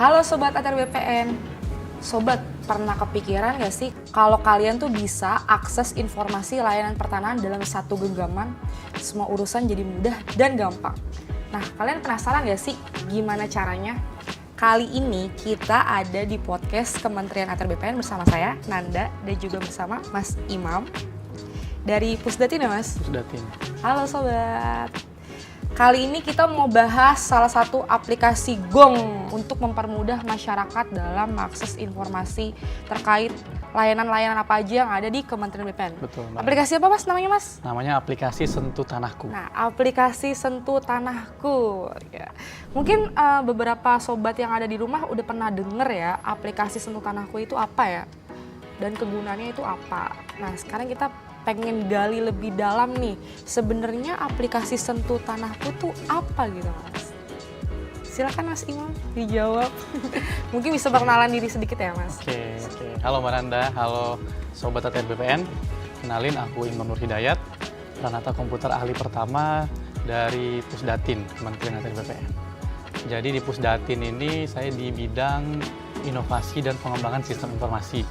Halo Sobat ATR BPN. Sobat, pernah kepikiran gak sih kalau kalian tuh bisa akses informasi layanan pertanahan dalam satu genggaman? Semua urusan jadi mudah dan gampang. Nah, kalian penasaran gak sih gimana caranya? Kali ini kita ada di podcast Kementerian ATR BPN bersama saya, Nanda, dan juga bersama Mas Imam. Dari Pusdatin ya Mas? Pusdatin. Halo Sobat. Kali ini kita mau bahas salah satu aplikasi Gong untuk mempermudah masyarakat dalam mengakses informasi terkait layanan-layanan apa aja yang ada di Kementerian BPN. Betul, Mbak. Aplikasi apa Mas namanya Mas? Namanya aplikasi Sentuh Tanahku. Nah, aplikasi Sentuh Tanahku. Ya. Mungkin beberapa sobat yang ada di rumah udah pernah denger ya aplikasi Sentuh Tanahku itu apa ya? Dan kegunaannya itu apa? Nah, sekarang kita pengen gali lebih dalam nih, sebenarnya aplikasi Sentuh Tanahku tuh apa gitu Mas? Silakan Mas Imam dijawab. Mungkin bisa perkenalan diri sedikit ya Mas. Oke. Halo Mbak Nanda, halo Sobat ATR BPN. Kenalin, aku Imam Nur Hidayat, Pranata Komputer Ahli Pertama dari Pusdatin, Kementerian ATR BPN. Jadi di Pusdatin ini saya di bidang inovasi dan pengembangan sistem informasi,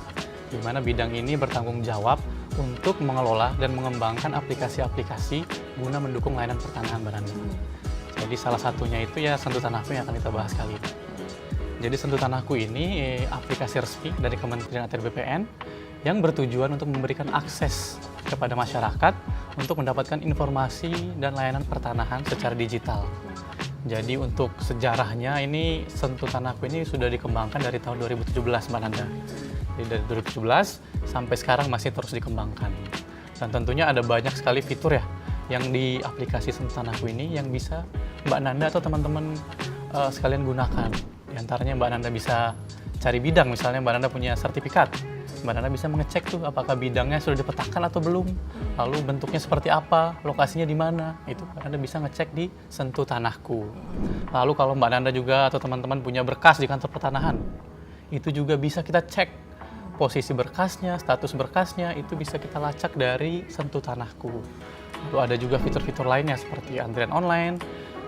di mana bidang ini bertanggung jawab untuk mengelola dan mengembangkan aplikasi-aplikasi guna mendukung layanan pertanahan Mbak Nanda. Jadi salah satunya itu ya Sentuh Tanahku yang akan kita bahas kali ini. Jadi Sentuh Tanahku ini aplikasi resmi dari Kementerian ATR BPN yang bertujuan untuk memberikan akses kepada masyarakat untuk mendapatkan informasi dan layanan pertanahan secara digital. Jadi untuk sejarahnya ini Sentuh Tanahku ini sudah dikembangkan dari tahun 2017 Mbak Nanda. Jadi dari 2017 sampai sekarang masih terus dikembangkan. Dan tentunya ada banyak sekali fitur ya yang di aplikasi Sentuh Tanahku ini yang bisa Mbak Nanda atau teman-teman sekalian gunakan. Di antaranya Mbak Nanda bisa cari bidang, misalnya Mbak Nanda punya sertifikat. Mbak Nanda bisa mengecek tuh apakah bidangnya sudah dipetakan atau belum, lalu bentuknya seperti apa, lokasinya di mana, itu Mbak Nanda bisa ngecek di Sentuh Tanahku. Lalu kalau Mbak Nanda juga atau teman-teman punya berkas di kantor pertanahan, itu juga bisa kita cek posisi berkasnya, status berkasnya, itu bisa kita lacak dari Sentuh Tanahku. Lalu ada juga fitur-fitur lainnya seperti antrian online,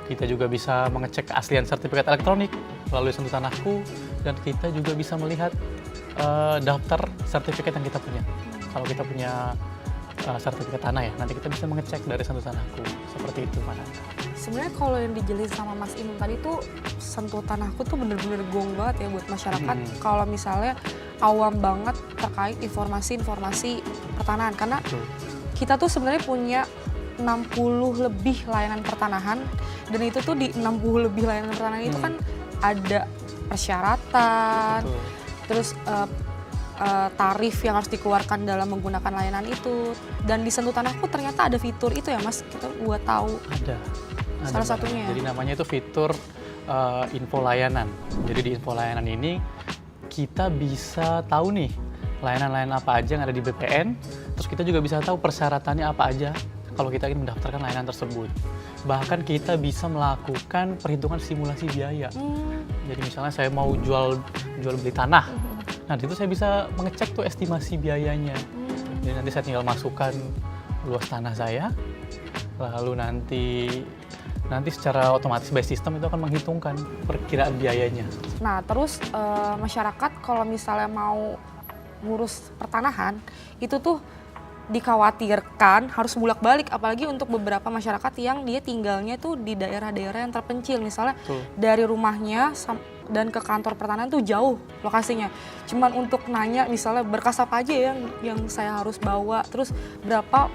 kita juga bisa mengecek keaslian sertifikat elektronik melalui Sentuh Tanahku, dan kita juga bisa melihat daftar sertifikat yang kita punya. Kalau kita punya sertifikat tanah ya, nanti kita bisa mengecek dari Sentuh Tanahku. Seperti itu, Pak Nanda. Sebenarnya kalau yang dijelasin sama Mas Imam tadi tuh Sentuh Tanahku tuh bener-bener gong banget ya buat masyarakat. Kalau misalnya awam banget terkait informasi-informasi pertanahan, karena kita tuh sebenarnya punya 60 lebih layanan pertanahan, dan itu tuh di 60 lebih layanan pertanahan itu kan ada persyaratan, terus tarif yang harus dikeluarkan dalam menggunakan layanan itu. Dan di Sentuh Tanahku ternyata ada fitur itu ya Mas, kita buat tahu. Ada salah satunya. Jadi namanya itu fitur info layanan. Jadi di info layanan ini kita bisa tahu nih layanan-layanan apa aja yang ada di BPN, terus kita juga bisa tahu persyaratannya apa aja kalau kita ingin mendaftarkan layanan tersebut. Bahkan kita bisa melakukan perhitungan simulasi biaya. Jadi misalnya saya mau jual beli tanah, nah itu saya bisa mengecek tuh estimasi biayanya. Jadi nanti saya tinggal masukkan luas tanah saya, lalu nanti secara otomatis by system itu akan menghitungkan perkiraan biayanya. Nah, terus masyarakat kalau misalnya mau ngurus pertanahan, itu tuh dikhawatirkan harus bolak-balik, apalagi untuk beberapa masyarakat yang dia tinggalnya tuh di daerah-daerah yang terpencil. Misalnya dari rumahnya dan ke kantor pertanahan tuh jauh lokasinya. Cuman untuk nanya misalnya berkas apa aja yang saya harus bawa, terus berapa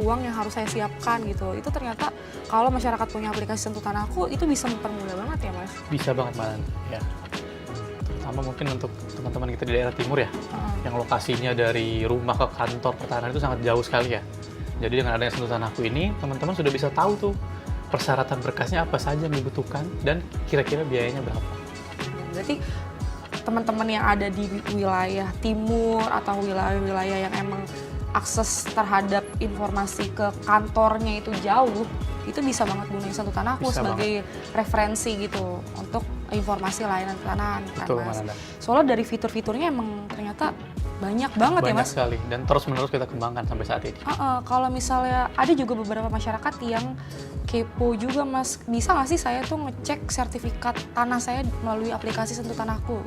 uang yang harus saya siapkan gitu. Itu ternyata kalau masyarakat punya aplikasi Sentuh Tanahku itu bisa mempermudah banget ya Mas? Bisa banget Mbak Nanda, ya. Terutama mungkin untuk teman-teman kita di daerah timur ya, yang lokasinya dari rumah ke kantor pertanahan itu sangat jauh sekali ya. Jadi dengan adanya Sentuh Tanahku ini, teman-teman sudah bisa tahu tuh persyaratan berkasnya apa saja yang dibutuhkan dan kira-kira biayanya berapa. Berarti teman-teman yang ada di wilayah timur atau wilayah-wilayah yang emang akses terhadap informasi ke kantornya itu jauh, itu bisa banget gunain Sentuh Tanahku sebagai referensi gitu untuk informasi layanan pertanahan kan Mas. Soalnya dari fitur-fiturnya emang ternyata Banyak banget ya Banyak Mas. sekali, dan terus-menerus kita kembangkan sampai saat ini. Kalau misalnya ada juga beberapa masyarakat yang kepo juga Mas, bisa nggak sih saya tuh ngecek sertifikat tanah saya melalui aplikasi Sentuh Tanahku?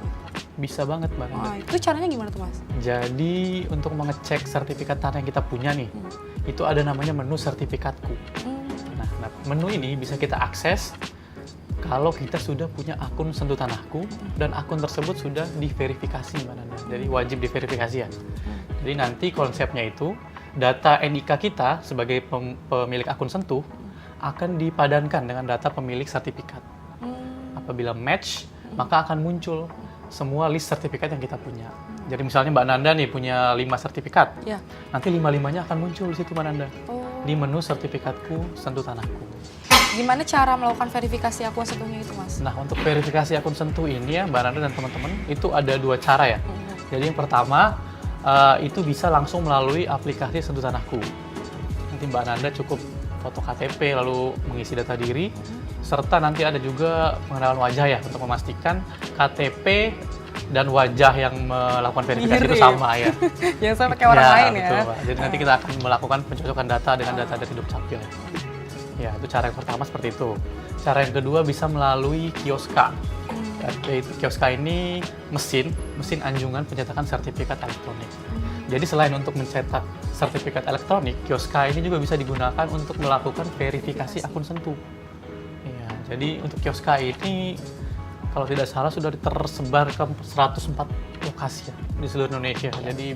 Bisa banget Mbak Nanda. Itu caranya gimana tuh Mas? Jadi untuk mengecek sertifikat tanah yang kita punya nih, itu ada namanya menu sertifikatku. Nah, menu ini bisa kita akses kalau kita sudah punya akun Sentuh Tanahku dan akun tersebut sudah diverifikasi Mbak Nanda. Jadi wajib diverifikasi ya. Jadi nanti konsepnya itu data NIK kita sebagai pemilik akun Sentuh akan dipadankan dengan data pemilik sertifikat. Apabila match, maka akan muncul semua list sertifikat yang kita punya. Jadi misalnya Mbak Nanda nih punya 5 sertifikat. Ya. Nanti 5-5-nya akan muncul di situ Mbak Nanda. Oh. Di menu sertifikatku Sentuh Tanahku. Gimana cara melakukan verifikasi akun Sentuhnya itu Mas? Nah, untuk verifikasi akun Sentuh ini ya Mbak Nanda dan teman-teman, itu ada 2 cara ya. Jadi yang pertama, itu bisa langsung melalui aplikasi Sentuh Tanahku. Nanti Mbak Nanda cukup foto KTP lalu mengisi data diri, serta nanti ada juga pengenalan wajah ya untuk memastikan KTP dan wajah yang melakukan verifikasi itu sama ya. Jangan sampai kayak orang lain ya. Betul, Mbak. Jadi nanti kita akan melakukan pencocokan data dengan data dari Dukcapil. Ya, itu cara yang pertama seperti itu. Cara yang kedua bisa melalui Kioska. Yaitu Kioska ini mesin anjungan pencetakan sertifikat elektronik. Jadi selain untuk mencetak sertifikat elektronik, Kioska ini juga bisa digunakan untuk melakukan verifikasi akun Sentuh. Ya, jadi untuk Kioska ini kalau tidak salah sudah tersebar ke 104 lokasi ya, di seluruh Indonesia. Jadi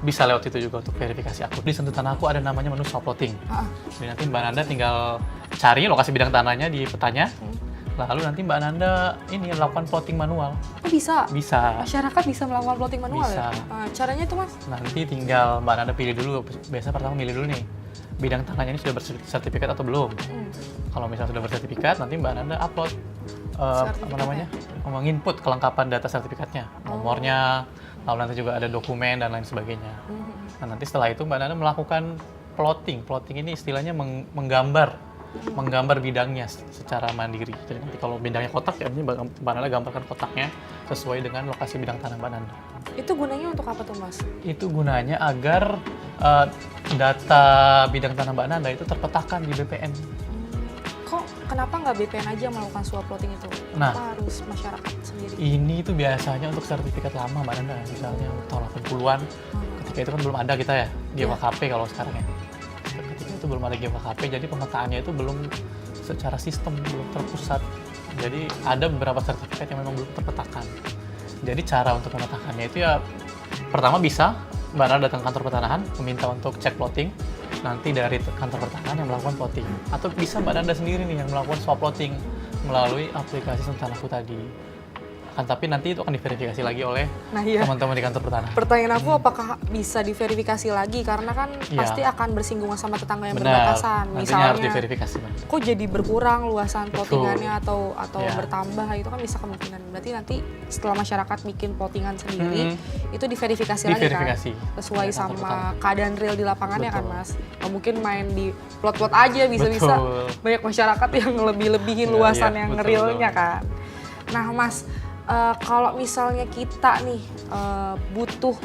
bisa lewat itu juga untuk verifikasi akun. Di Sentuh Tanahku ada namanya menu swap plotting. Jadi nanti Mbak Nanda tinggal cari lokasi bidang tanahnya di petanya. Lalu nanti Mbak Nanda ini melakukan plotting manual. Oh bisa? Bisa. Masyarakat bisa melakukan plotting manual Bisa. ya? Caranya itu Mas? Nanti tinggal Mbak Nanda pilih dulu. Biasa pertama milih dulu nih, bidang tanahnya ini sudah bersertifikat atau belum. Kalau misalnya sudah bersertifikat, nanti Mbak Nanda upload menginput kelengkapan data sertifikatnya, nomornya, lalu nanti juga ada dokumen dan lain sebagainya. Nah, nanti setelah itu Mbak Nanda melakukan plotting. Plotting ini istilahnya menggambar bidangnya secara mandiri. Jadi nanti kalau bidangnya kotak ya Mbak Nanda gambarkan kotaknya sesuai dengan lokasi bidang tanah Mbak Nanda. Itu gunanya untuk apa tuh Mas? Itu gunanya agar data bidang tanah Mbak Nanda itu terpetakan di BPN. Kenapa nggak BPN aja melakukan swap plotting itu? Nah, kenapa harus masyarakat sendiri? Ini itu biasanya untuk sertifikat lama Mbak Nanda, misalnya tahun 80-an. Ketika itu kan belum ada kita ya, GWKP kalau sekarang ya. Ketika itu belum ada GWKP, jadi pemetaannya itu belum secara sistem, belum terpusat. Jadi ada beberapa sertifikat yang memang belum terpetakan. Jadi cara untuk memetakannya itu ya, pertama bisa Mbak Nanda datang ke kantor pertanahan, meminta untuk cek plotting. Nanti dari kantor pertanahan yang melakukan plotting. Atau bisa Mbak Nanda sendiri nih yang melakukan swap plotting melalui aplikasi Sentuh Tanahku tadi. Tapi nanti itu akan diverifikasi lagi oleh teman-teman di kantor pertanahan. Pertanyaan aku, apakah bisa diverifikasi lagi? Karena kan pasti akan bersinggungan sama tetangga yang berbatasan. Misalnya harus diverifikasi. Kok jadi berkurang luasan plottingannya atau bertambah, itu kan bisa kemungkinan. Berarti nanti setelah masyarakat bikin plottingan sendiri, itu diverifikasi lagi kan? Sesuai sama keadaan real di lapangannya kan Mas? Nggak mungkin main di plot-plot aja, bisa-bisa banyak masyarakat yang lebih-lebihin luasan yang realnya kan? Nah Mas, kalau misalnya kita nih butuh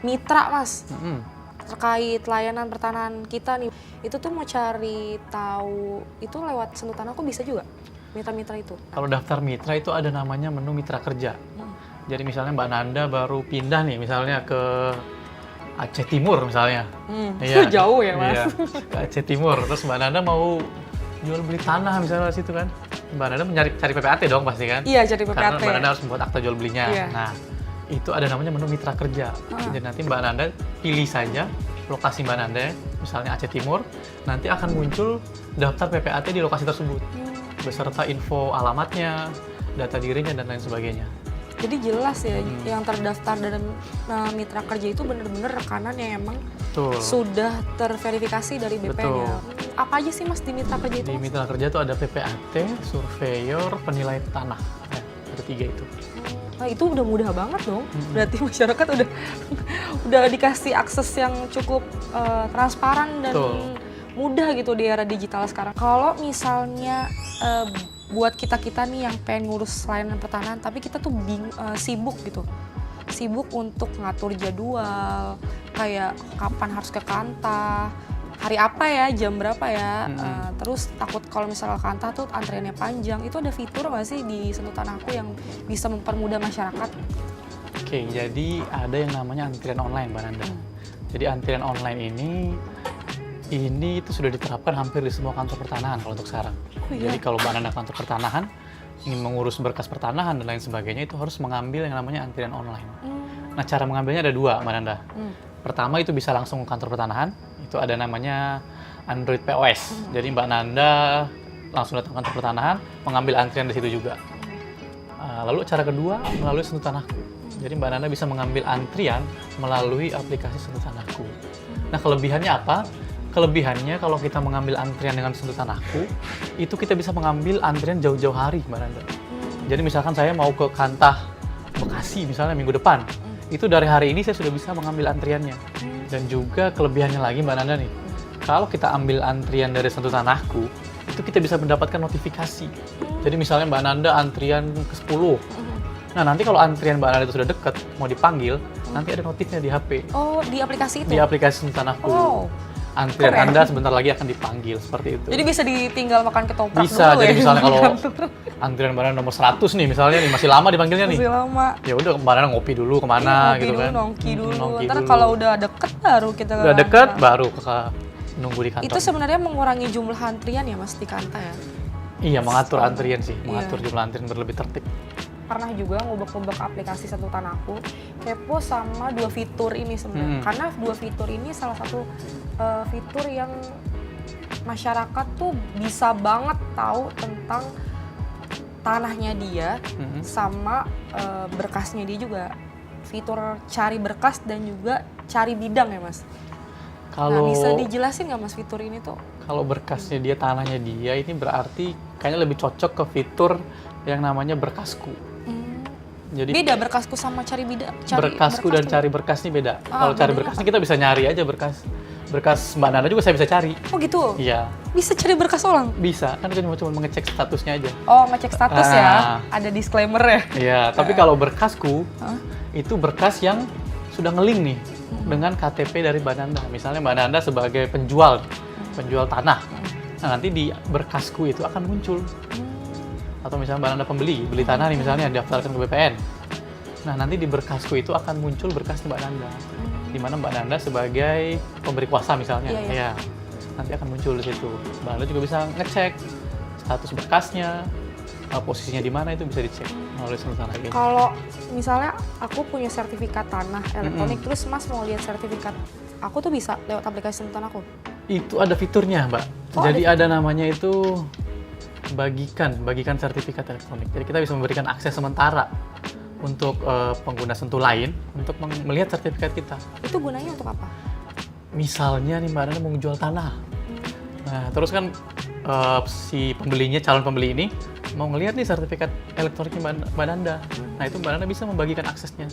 mitra Mas, terkait layanan pertanahan kita nih, itu tuh mau cari tahu itu lewat Sentuh Tanahku bisa juga mitra-mitra itu? Kalau daftar mitra itu ada namanya menu mitra kerja. Jadi misalnya Mbak Nanda baru pindah nih misalnya ke Aceh Timur misalnya. Itu jauh ya Mas? Iya, ke Aceh Timur. Terus Mbak Nanda mau jual beli tanah misalnya di situ kan. Mbak Nanda cari PPAT dong pasti kan? Iya, cari PPAT. Karena Mbak Nanda harus membuat akta jual belinya. Iya. Nah, itu ada namanya menu mitra kerja. Jadi nanti Mbak Nanda pilih saja lokasi Mbak Nanda, misalnya Aceh Timur, nanti akan muncul daftar PPAT di lokasi tersebut. Beserta info alamatnya, data dirinya, dan lain sebagainya. Jadi jelas ya, yang terdaftar dalam mitra kerja itu benar-benar rekanan yang emang sudah terverifikasi dari BPN ya. Apa aja sih Mas di mitra kerja itu? Di mitra kerja itu ada PPAT, surveyor, penilai tanah. Ya, ada 3 itu. Nah itu udah mudah banget dong. Berarti masyarakat udah dikasih akses yang cukup transparan dan mudah gitu di era digital sekarang. Kalau misalnya buat kita-kita nih yang pengen ngurus layanan pertanahan, tapi kita tuh sibuk gitu. sibuk untuk ngatur jadwal, kayak kapan harus ke Kanta, hari apa ya, jam berapa ya. Terus takut kalau misalnya Kanta tuh antriannya panjang. Itu ada fitur nggak sih di Sentuh Tanahku yang bisa mempermudah masyarakat? Oke, jadi ada yang namanya antrian online, Mbak Nanda. Jadi antrian online ini itu sudah diterapkan hampir di semua kantor pertanahan kalau untuk sekarang. Oh, iya? Jadi kalau Mbak Nanda kantor pertanahan ingin mengurus berkas pertanahan dan lain sebagainya, itu harus mengambil yang namanya antrian online. Nah, cara mengambilnya ada dua, Mbak Nanda. Pertama itu bisa langsung ke kantor pertanahan, itu ada namanya Android POS. Jadi Mbak Nanda langsung datang ke kantor pertanahan, mengambil antrian di situ juga. Lalu cara kedua melalui Sentuh Tanahku. Jadi Mbak Nanda bisa mengambil antrian melalui aplikasi Sentuh Tanahku. Nah, kelebihannya apa? Kelebihannya kalau kita mengambil antrian dengan Sentuh Tanahku, itu kita bisa mengambil antrian jauh-jauh hari, Mbak Nanda. Jadi misalkan saya mau ke Kantah Bekasi misalnya minggu depan, itu dari hari ini saya sudah bisa mengambil antriannya. Dan juga kelebihannya lagi, Mbak Nanda nih, kalau kita ambil antrian dari Sentuh Tanahku, itu kita bisa mendapatkan notifikasi. Jadi misalnya Mbak Nanda antrian ke-10. Nah, nanti kalau antrian Mbak Nanda itu sudah dekat, mau dipanggil, nanti ada notifnya di HP. Oh, di aplikasi itu? Di aplikasi Sentuh Tanahku. Oh. Antrian Keren. Anda sebentar lagi akan dipanggil, seperti itu. Jadi bisa ditinggal makan ketoprak Bisa, dulu jadi ya? misalnya kalau antrian Mbak Nanda nomor 100 nih, misalnya nih, masih lama dipanggilnya nih. Masih lama. Ya udah, Mbak Nanda ngopi dulu kemana Ngopi gitu dulu, kan. nongki dulu. Nongki Ntar dulu. kalau udah deket baru kita Udah deket, baru nunggu di kantor. Itu sebenarnya mengurangi jumlah antrian ya Mas di Kanta ya? Iya, mengatur antrian sih, Iya. mengatur jumlah antrian berlebih tertib. Pernah juga ngubek-ngubek aplikasi Sentuh Tanahku, kepo sama dua fitur ini sebenarnya. Karena dua fitur ini salah satu fitur yang masyarakat tuh bisa banget tahu tentang tanahnya dia sama berkasnya dia juga. Fitur cari berkas dan juga cari bidang ya Mas. Nah, Kalau bisa dijelasin nggak Mas fitur ini tuh? kalau berkasnya dia, tanahnya dia, ini berarti kayaknya lebih cocok ke fitur yang namanya berkasku. Jadi Beda berkasku sama cari bidang. berkasku dan cari berkas ini beda. Kalau cari bedanya berkas ini kita bisa nyari aja berkas Mbak Nanda juga saya bisa cari. Oh gitu? Iya, Bisa cari berkas orang? bisa. Kan kita cuma mengecek statusnya aja. Oh, ngecek status ya? Ah. Ada disclaimer ya? Iya, tapi kalau berkasku itu berkas yang sudah ngelink nih dengan KTP dari Mbak Nanda. Misalnya Mbak Nanda sebagai penjual tanah. Nah, nanti di berkasku itu akan muncul. Atau misalnya Mbak Nanda beli tanah nih misalnya, daftarkan ke BPN. Nah, nanti di berkasku itu akan muncul berkas Mbak Nanda. Di mana Mbak Nanda sebagai pemberi kuasa misalnya. Iya, iya. Ya, nanti akan muncul di situ. Mbak Nanda juga bisa ngecek status berkasnya, posisinya di mana, itu bisa dicek melalui Sentuh Tanah ini. Kalau misalnya aku punya sertifikat tanah elektronik, terus Mas mau lihat sertifikat aku tuh bisa lewat aplikasi Sentuh Tanahku? Itu ada fiturnya, Mbak. Oh, Jadi ada namanya itu bagikan sertifikat elektronik. Jadi kita bisa memberikan akses sementara untuk pengguna Sentuh lain untuk melihat sertifikat kita. Itu gunanya untuk apa? Misalnya nih Mbak Nanda mau menjual tanah. Nah, terus kan si pembelinya, calon pembeli ini mau ngelihat nih sertifikat elektroniknya Mbak Nanda. Nah, itu Mbak Nanda bisa membagikan aksesnya.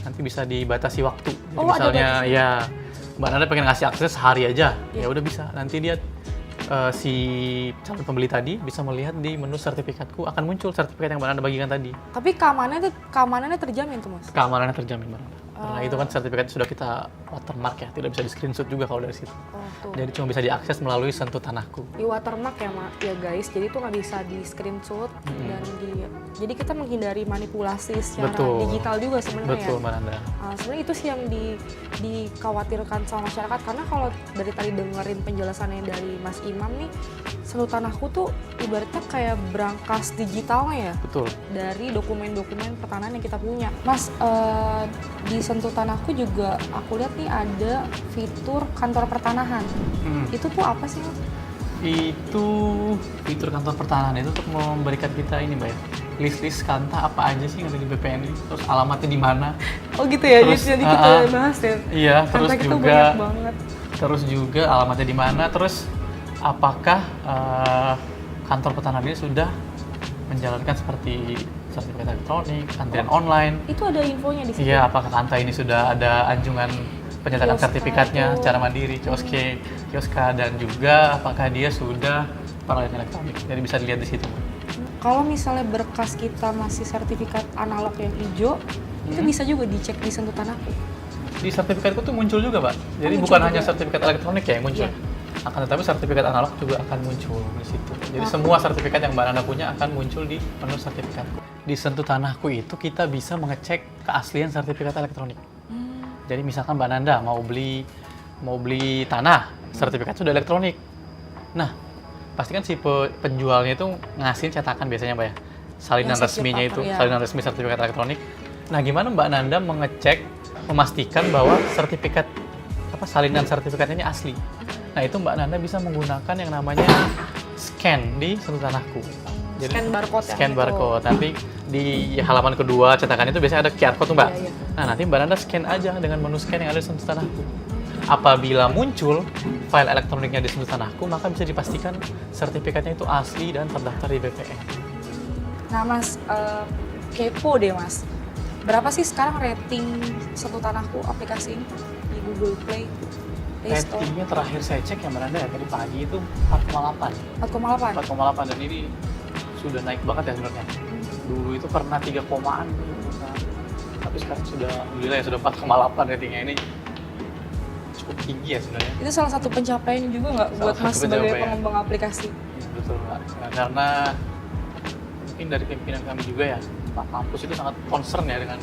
Nanti bisa dibatasi waktu. Jadi Oh, ada misalnya batasnya. ya Mbak Nanda pengen ngasih akses sehari aja, ya udah bisa. Nanti dia si calon pembeli tadi bisa melihat di menu sertifikatku akan muncul sertifikat yang Mbak Nanda bagikan tadi. Tapi keamanannya terjamin tuh Mas? Keamanannya terjamin, Mbak Nanda. Karena itu kan sertifikat sudah kita watermark ya, tidak bisa di screenshot juga kalau dari situ. Oh tuh. Jadi cuma bisa diakses melalui Sentuh Tanahku. Di watermark ya guys, jadi itu nggak bisa di screenshot dan jadi kita menghindari manipulasi secara Betul. digital juga sebenarnya. Betul, Mbak Nanda. Sebenarnya itu sih yang dikhawatirkan sama masyarakat, karena kalau dari tadi dengerin penjelasannya dari Mas Imam nih, Sentuh Tanahku tuh ibaratnya kayak brankas digitalnya ya Betul. dari dokumen-dokumen pertanahan yang kita punya. Mas, di Sentuh Tanahku juga aku lihat nih ada fitur kantor pertanahan. Itu tuh apa sih Mas? Itu fitur kantor pertanahan itu untuk memberikan kita ini, Mbak ya, list-list Kanta apa aja sih yang ada di BPN ini, terus alamatnya di mana. Oh gitu ya, Terus, jadi kita bahas ya. Iya, terus Kanta kita juga banyak banget. terus juga alamatnya di mana, terus apakah kantor pertanahan ini sudah menjalankan seperti sertifikat elektronik, antrian online. Itu ada infonya di situ. Iya, apakah Kanta ini sudah ada anjungan penyatakan Kioska sertifikatnya itu. secara mandiri, kioska, dan juga apakah dia sudah peralihan elektronik. Jadi bisa dilihat di situ. Kalau misalnya berkas kita masih sertifikat analog yang hijau, itu bisa juga dicek di Sentuh Tanahku. Di sertifikatku tuh muncul juga, Pak. Jadi muncul bukan juga. hanya sertifikat elektronik ya yang muncul. Iya. Akan tetapi sertifikat analog juga akan muncul di situ. Jadi semua sertifikat yang Mbak Nanda punya akan muncul di menu sertifikatku. Di Sentuh Tanahku itu kita bisa mengecek keaslian sertifikat elektronik. Jadi misalkan Mbak Nanda mau beli tanah, sertifikat sudah elektronik. Nah, pastikan si penjualnya itu ngasih cetakan biasanya, Mbak ya. Salinan Yang resminya itu, sertifikat, ya. salinan resmi sertifikat elektronik. Nah, gimana Mbak Nanda mengecek, memastikan bahwa sertifikat salinan sertifikatnya ini asli? Nah, itu Mbak Nanda bisa menggunakan yang namanya scan di Sentuh Tanahku. Scan barcode ya, Scan gitu. barcode. Nanti di halaman kedua cetakan itu biasanya ada QR code tuh, Mbak. Iya, iya. Nah, nanti Mbak Nanda scan aja dengan menu scan yang ada di Sentuh Tanahku. Apabila muncul file elektroniknya di Sentuh Tanahku, maka bisa dipastikan sertifikatnya itu asli dan terdaftar di BPN. Nah Mas, kepo deh Mas. Berapa sih sekarang rating Sentuh Tanahku aplikasi ini di Google Play Store? Ratingnya terakhir saya cek ya Mbak Nanda ya, tadi pagi itu 4,8. 4,8? 4,8 dan ini sudah naik banget ya sebenarnya. Dulu itu pernah 3 komaan gitu. Tapi sekarang sudah, alhamdulillah ya sudah 4,8 ratingnya. Ini cukup tinggi ya sebenarnya. Itu salah satu pencapaian juga nggak Salah buat satu Mas sebagai pencapaian. pengembang aplikasi? Ya, betul Mbak. Nah, karena mungkin dari pimpinan kami juga ya, Pak Kampus itu sangat concern ya dengan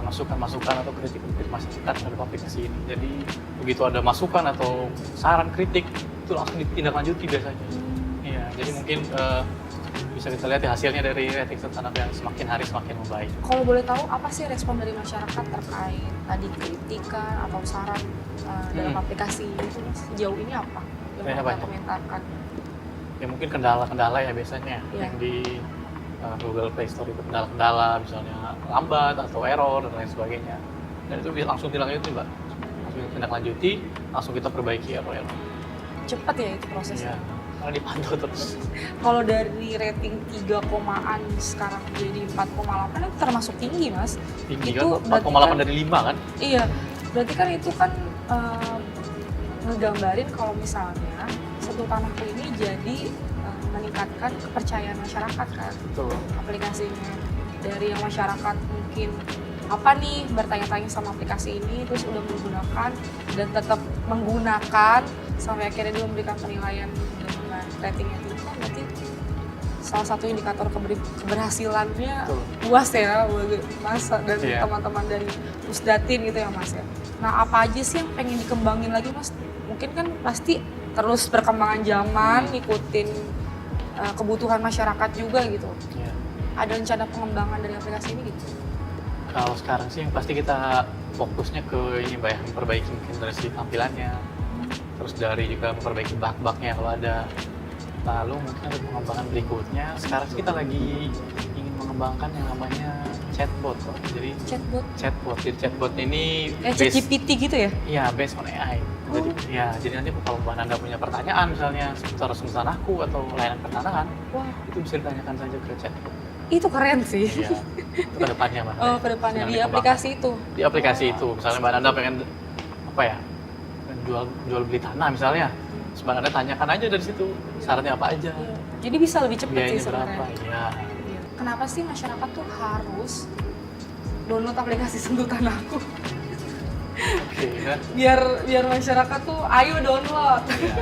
masukan-masukan atau kritik-kritik masyarakat terhadap aplikasi ini. Jadi begitu ada masukan atau saran kritik itu langsung ditindaklanjuti biasanya. Iya, jadi mungkin bisa kita lihat ya hasilnya dari rating Sentuh Tanahku yang semakin hari semakin membaik. Kalau boleh tahu apa sih respon dari masyarakat terkait tadi kritikan atau saran dalam aplikasi itu Mas? Sejauh ini apa yang Apa mereka ya? komentarkan? Ya mungkin kendala-kendala ya biasanya Iya. yang di Google Play Store itu kendala-kendala misalnya lambat atau error dan lain sebagainya. Dan itu bisa langsung ditindaklanjuti, Mbak. Langsung ditindaklanjuti, langsung kita perbaiki error-error. Cepat ya itu prosesnya? Iya, karena dipantau terus. Kalau dari rating 3 komaan sekarang jadi 4,8 itu termasuk tinggi Mas. Tinggi Itu kan, berarti 4,8 dari 5 kan? Iya, berarti kan itu kan ngegambarin kalau misalnya Sentuh Tanahku ini jadi meningkatkan kepercayaan masyarakat kan Betul. aplikasinya. Dari yang masyarakat mungkin apa nih bertanya-tanya sama aplikasi ini terus udah menggunakan dan tetap menggunakan sampai akhirnya dia memberikan penilaian dengan ratingnya tinggi kan berarti salah satu indikator keberhasilannya Betul. luas ya Mas dan Iya. teman-teman dari Pusdatin gitu ya Mas ya. Nah apa aja sih yang pengen dikembangin lagi Mas? Mungkin kan pasti terus perkembangan zaman ngikutin kebutuhan masyarakat juga gitu. Iya. Ada rencana pengembangan dari aplikasi ini gitu? Kalau sekarang sih yang pasti kita fokusnya ke ini Mbak ya, memperbaiki mungkin dari segi tampilannya, terus dari juga memperbaiki bug-bugnya kalau ada. Lalu mungkin ada pengembangan berikutnya, sekarang sih kita lagi ingin mengembangkan yang namanya chatbot. Jadi Chatbot? Jadi chatbot ini ChatGPT gitu ya? iya, based on AI. Jadi, ya, jadi nanti kalau Mbak Nanda punya pertanyaan misalnya seputar Sentuh Tanahku atau layanan pertanahan, Wah, itu bisa ditanyakan saja ke chatbot. itu keren sih. Iya, itu ke depannya Mbak. Oh, ke depannya Sedang di dikembangkan. aplikasi itu. Di aplikasi itu, misalnya Mbak Nanda pengen apa ya, jual beli tanah misalnya, terus Mbak Nanda tanyakan aja dari situ syaratnya apa aja, Iya. Jadi bisa lebih cepat sih biayanya berapa, sebenarnya. ya. Iya. Kenapa sih masyarakat tuh harus download aplikasi Sentuh Tanahku? Oke, ya. biar masyarakat tuh ayo download. Ya.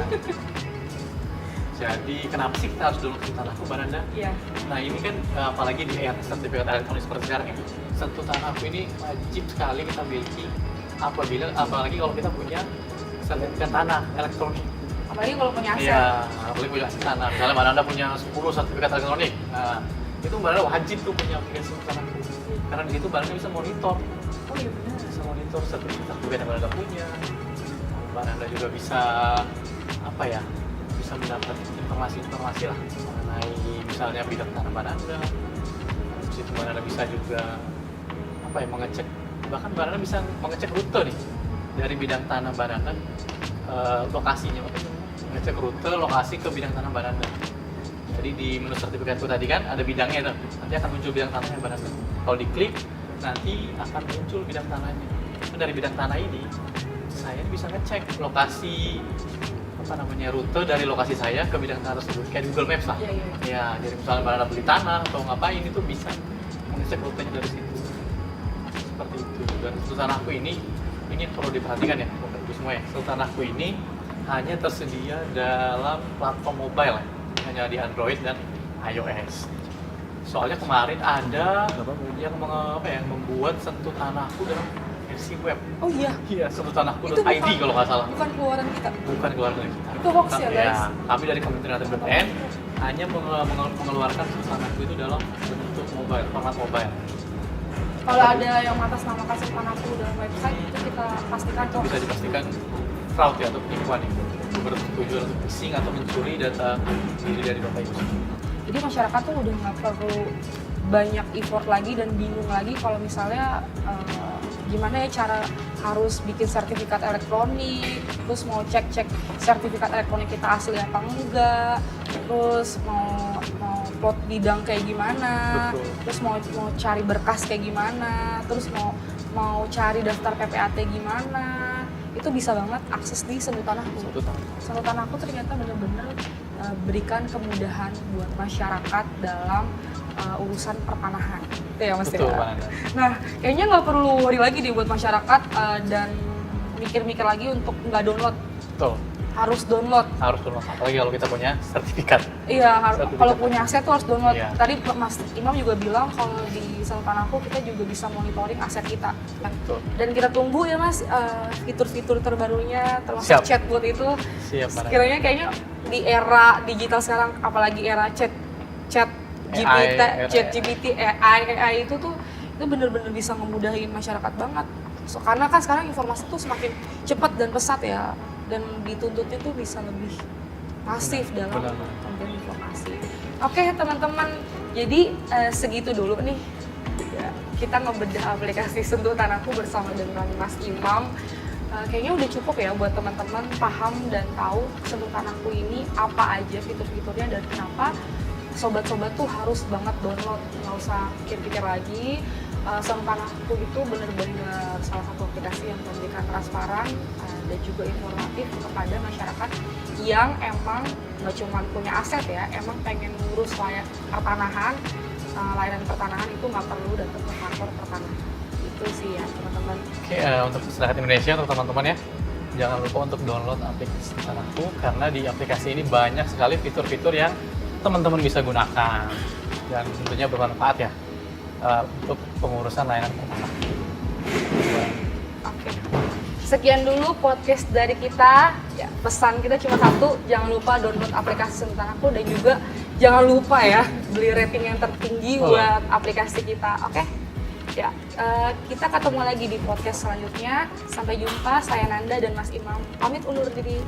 Jadi kenapa sih kita harus download Sentuh Tanahku, Mbak Nanda? Iya. Nah ini kan apalagi di era sertifikat elektronik seperti sekarang ini, Sentuh Tanahku ini wajib sekali kita miliki apalagi kalau kita punya sertifikat tanah elektronik. Apalagi kalau punya aset. Iya, apalagi punya aset tanah. Misalnya Mbak Nanda punya 10 sertifikat elektronik, nah itu Mbak Nanda wajib tuh punya aplikasi Sentuh Tanahku. Karena di situ Mbak Nanda bisa monitor, Oh iya benar. bisa monitor sertifikat yang Mbak Nanda punya. Mbak Nanda juga bisa apa ya? Bisa mendapat informasi-informasi lah mengenai misalnya bidang tanah Mbak Nanda. Terus itu Mbak Nanda bisa juga apa ya, mengecek, bahkan Mbak Nanda bisa mengecek rute nih dari bidang tanah Mbak Nanda, lokasinya, mengecek rute lokasi ke bidang tanah Mbak Nanda. Jadi di menu sertifikatku tadi kan ada bidangnya tuh, nanti akan muncul bidang tanahnya Mbak Nanda. Kalau diklik nanti akan muncul bidang tanahnya. Nah, dari bidang tanah ini saya bisa ngecek lokasi apa namanya, rute dari lokasi saya ke bidang tanah tersebut, kayak di Google Maps lah. Iya, iya. Ya, jadi misalnya Mbak Nanda beli tanah atau ngapain itu bisa mengecek rutenya dari situ. seperti itu. Dan Sentuh Tanahku ini perlu diperhatikan ya, Bapak Ibu semua ya. Sentuh Tanahku ini hanya tersedia dalam platform mobile ya, hanya di Android dan iOS. Soalnya kemarin ada yang membuat Sentuh Tanahku dalam versi web. Oh iya. Iya, sentuhtanahku.id bukan- kalau nggak salah. Bukan keluaran kita. Bukan keluar dari kita. Itu hoax ya, guys? Kami dari Kementerian BPN hanya mengeluarkan Sentuh Tanahku itu dalam bentuk mobile, format mobile. Kalau ada yang mengatasnamakan Sentuh Tanahku dalam website itu kita pastikan Itu bisa dipastikan fraud ya, atau penipuan itu. Bertujuan untuk phishing atau mencuri data diri dari Bapak Ibu. Jadi masyarakat tuh udah nggak perlu banyak effort lagi dan bingung lagi kalau misalnya gimana ya cara harus bikin sertifikat elektronik, terus mau cek sertifikat elektronik kita asli apa enggak, terus mau plot bidang kayak gimana, Betul. terus mau cari berkas kayak gimana, terus mau cari daftar PPAT gimana, itu bisa banget akses di Sentuh Tanahku. Sentuh Tanahku ternyata bener-bener berikan kemudahan buat masyarakat dalam urusan pertanahan. Itu ya Mas Betul, ya? Pak Nanda. Nah, kayaknya nggak perlu worry lagi deh buat masyarakat dan mikir-mikir lagi untuk nggak download. Betul. Harus download. Harus download, apalagi kalau kita punya sertifikat. Iya, Sertifikat. kalau punya aset tuh harus download. Iya. Tadi Mas Imam juga bilang kalau di Sentuh Tanahku kita juga bisa monitoring aset kita. Betul. Dan kita tunggu ya Mas fitur-fitur terbarunya termasuk Siap. chatbot itu. Siap, Pak Nanda. Sekiranya kayaknya di era digital sekarang, apalagi era chat GPT, AI itu bener-bener bisa ngemudahin masyarakat banget. Karena kan sekarang informasi tuh semakin cepat dan pesat ya, dan dituntutnya tuh bisa lebih masif dalam benar. pemberian informasi. Oke teman-teman, jadi segitu dulu nih. Ya, kita ngebedah aplikasi Sentuh Tanahku bersama dengan Mas Imam. Kayaknya udah cukup ya buat teman-teman paham dan tahu Sentuh Tanahku ini apa aja fitur-fiturnya dan kenapa sobat-sobat tuh harus banget download, nggak usah pikir-pikir lagi. Sentuh Tanahku itu benar-benar salah satu aplikasi yang memberikan transparan dan juga informatif kepada masyarakat yang emang nggak cuma punya aset ya, emang pengen ngurus pertanahan, layanan pertanahan itu nggak perlu datang ke kantor pertanahan. Itu sih ya teman-teman. Oke, untuk masyarakat Indonesia, untuk teman-teman ya, jangan lupa untuk download aplikasi Sentuh Tanahku karena di aplikasi ini banyak sekali fitur-fitur yang teman-teman bisa gunakan dan tentunya bermanfaat ya untuk pengurusan layanan pertanahan. Oke. Sekian dulu podcast dari kita. Ya, pesan kita cuma satu, jangan lupa download aplikasi Sentuh Tanahku dan juga jangan lupa ya beli rating yang tertinggi buat aplikasi kita. Oke? Ya, kita ketemu lagi di podcast selanjutnya. Sampai jumpa, saya Nanda dan Mas Imam. Pamit undur diri.